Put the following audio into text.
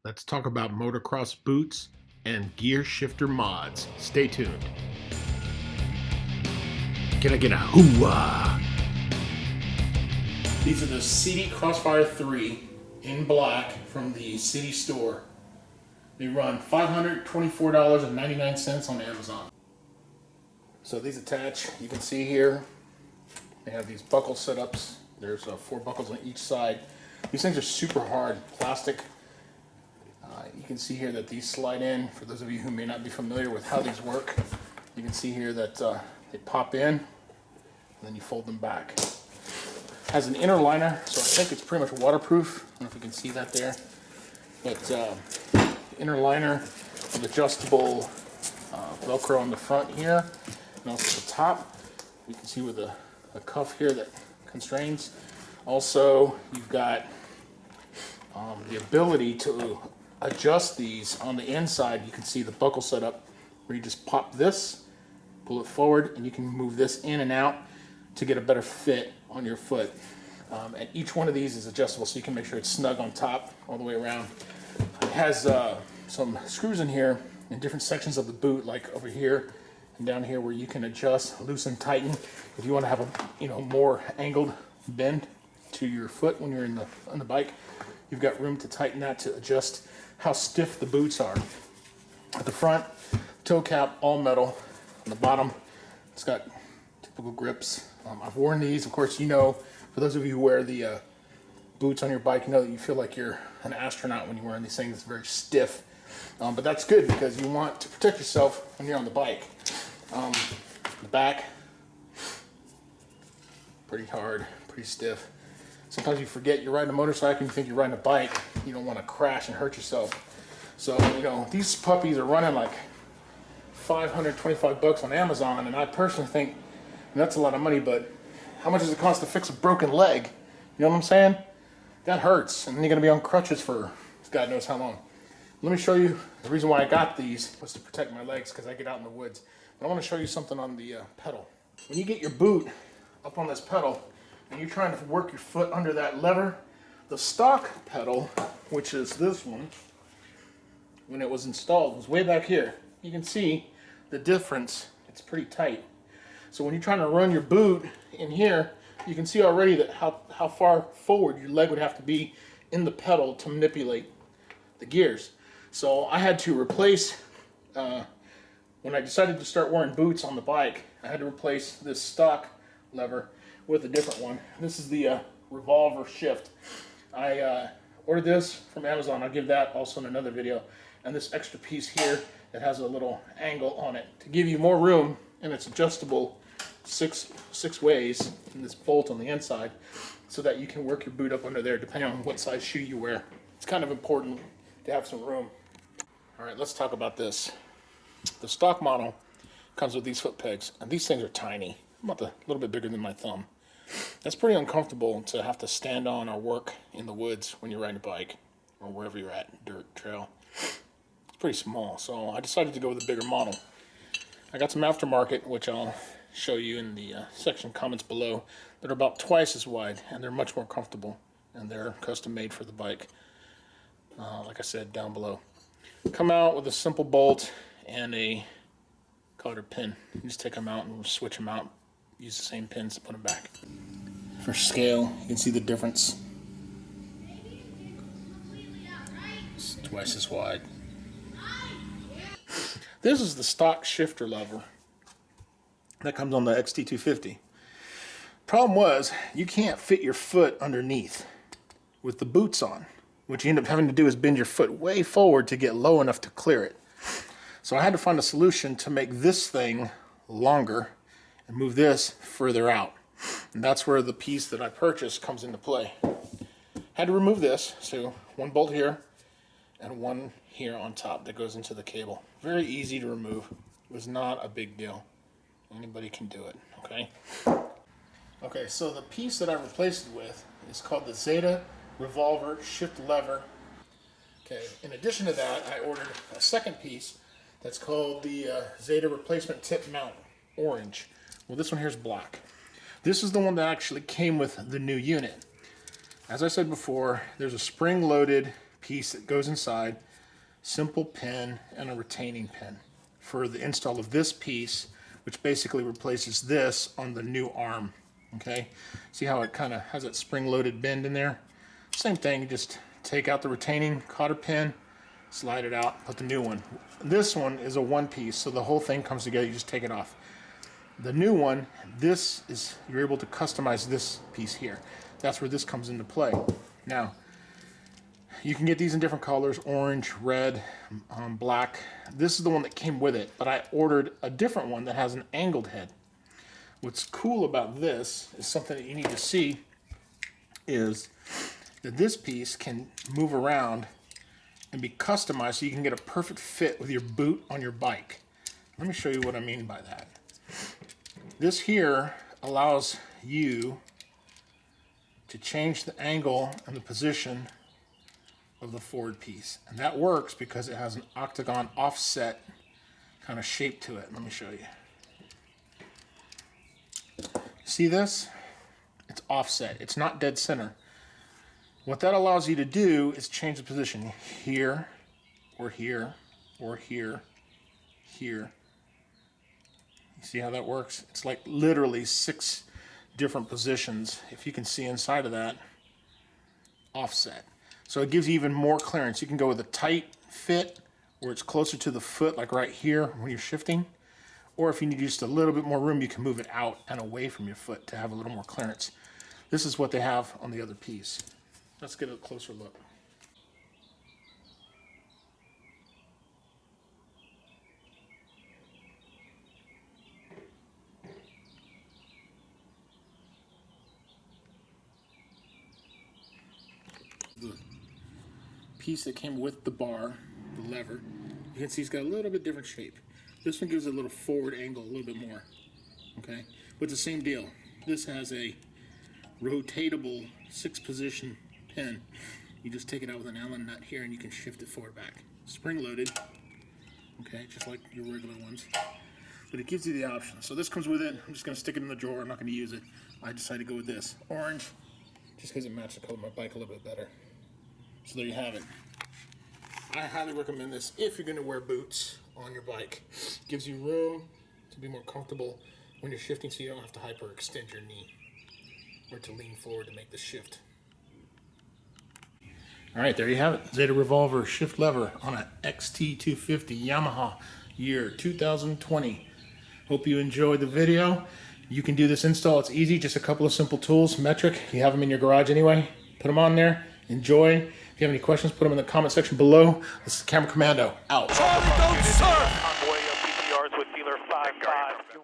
Let's talk about motocross boots and gear shifter mods. Stay tuned. Can I get a hoo-wah? These are the Sidi Crossfire 3 in black from the Sidi store. They run $524.99 on Amazon. So these attach, you can see here, they have these buckle setups. There's 4 buckles on each side. These things are super hard, plastic. You can see here that these slide in. For those of you who may not be familiar with how these work, you can see here that they pop in and then you fold them back. It has an inner liner, so I think it's pretty much waterproof. I don't know if you can see that there. But inner liner with adjustable Velcro on the front here, and also the top. You can see with a cuff here that constrains. Also, you've got the ability to adjust these on the inside. You can see the buckle setup where you just pop this, pull it forward, and you can move this in and out to get a better fit on your foot. And each one of these is adjustable, so you can make sure it's snug on top all the way around. It has some screws in here in different sections of the boot, like over here and down here, where you can adjust, loosen, tighten if you want to have a more angled bend to your foot when you're on the bike. You've got room to tighten that to adjust how stiff the boots are. At the front, toe cap, all metal. On the bottom, it's got typical grips. I've worn these, of course. For those of you who wear the boots on your bike, you know that you feel like you're an astronaut when you're wearing these things. It's very stiff, but that's good because you want to protect yourself when you're on the bike. The back, pretty hard, pretty stiff. Sometimes you forget you're riding a motorcycle and you think you're riding a bike. You don't want to crash and hurt yourself. So, these puppies are running like $525 on Amazon, and I personally think that's a lot of money, but how much does it cost to fix a broken leg? You know what I'm saying? That hurts, and then you're going to be on crutches for God knows how long. Let me show you the reason why I got these was to protect my legs because I get out in the woods. But I want to show you something on the pedal. When you get your boot up on this pedal, and you're trying to work your foot under that lever, the stock pedal, which is this one, when it was installed, was way back here. You can see the difference. It's pretty tight. So when you're trying to run your boot in here, you can see already that how far forward your leg would have to be in the pedal to manipulate the gears. So I had to replace, when I decided to start wearing boots on the bike, I had to replace this stock lever with a different one. This is the Revolver shift. I ordered this from Amazon. I'll give that also in another video. And this extra piece here that has a little angle on it to give you more room, and it's adjustable six ways in this bolt on the inside so that you can work your boot up under there depending on what size shoe you wear. It's kind of important to have some room. All right, let's talk about this. The stock model comes with these foot pegs, and these things are tiny, about a little bit bigger than my thumb. That's pretty uncomfortable to have to stand on or work in the woods when you're riding a bike or wherever you're at, dirt, trail. It's pretty small, so I decided to go with a bigger model. I got some aftermarket, which I'll show you in the section comments below, that are about twice as wide, and they're much more comfortable, and they're custom made for the bike. Like I said, down below. Come out with a simple bolt and a cotter pin. You just take them out and switch them out. Use the same pins to put them back. For scale, you can see the difference. It's twice as wide. This is the stock shifter lever that comes on the XT250. Problem was, you can't fit your foot underneath with the boots on. What you end up having to do is bend your foot way forward to get low enough to clear it. So I had to find a solution to make this thing longer and move this further out. And that's where the piece that I purchased comes into play. Had to remove this, so one bolt here and one here on top that goes into the cable. Very easy to remove. It was not a big deal. Anybody can do it, okay? Okay, so the piece that I replaced it with is called the Zeta Revolver shift lever. Okay, in addition to that, I ordered a second piece that's called the Zeta replacement tip mount, orange. Well, this one here is black. This is the one that actually came with the new unit. As I said before, there's a spring-loaded piece that goes inside, simple pin and a retaining pin for the install of this piece, which basically replaces this on the new arm. Okay, see how it kind of has that spring-loaded bend in there? Same thing, you just take out the retaining cotter pin, slide it out, put the new one. This one is a one piece, so the whole thing comes together, you just take it off. The new one, this is, you're able to customize this piece here. That's where this comes into play. Now, you can get these in different colors, orange, red, black. This is the one that came with it, but I ordered a different one that has an angled head. What's cool about this is something that you need to see is that this piece can move around and be customized so you can get a perfect fit with your boot on your bike. Let me show you what I mean by that. This here allows you to change the angle and the position of the forward piece. And that works because it has an octagon offset kind of shape to it. Let me show you. See this? It's offset. It's not dead center. What that allows you to do is change the position here, or here, or here, here. You see how that works? It's like literally 6 different positions, if you can see inside of that, offset. So it gives you even more clearance. You can go with a tight fit where it's closer to the foot, like right here when you're shifting. Or if you need just a little bit more room, you can move it out and away from your foot to have a little more clearance. This is what they have on the other piece. Let's get a closer look. The piece that came with the bar, the lever, you can see it's got a little bit different shape. This one gives it a little forward angle, a little bit more, okay? But it's the same deal. This has a rotatable 6-position pin. You just take it out with an Allen nut here and you can shift it forward back. Spring loaded, okay, just like your regular ones. But it gives you the option. So this comes with it. I'm just gonna stick it in the drawer. I'm not gonna use it. I decided to go with this. Orange, just because it matches the color of my bike a little bit better. So there you have it. I highly recommend this if you're gonna wear boots on your bike. Gives you room to be more comfortable when you're shifting so you don't have to hyperextend your knee or to lean forward to make the shift. All right, there you have it. Zeta Revolver shift lever on a XT250 Yamaha year 2020. Hope you enjoyed the video. You can do this install. It's easy, just a couple of simple tools. Metric, you have them in your garage anyway. Put them on there. Enjoy. If you have any questions, put them in the comment section below. This is Camera Commando, out. Charlie, don't surf! Convoy of PTRs with dealer 55.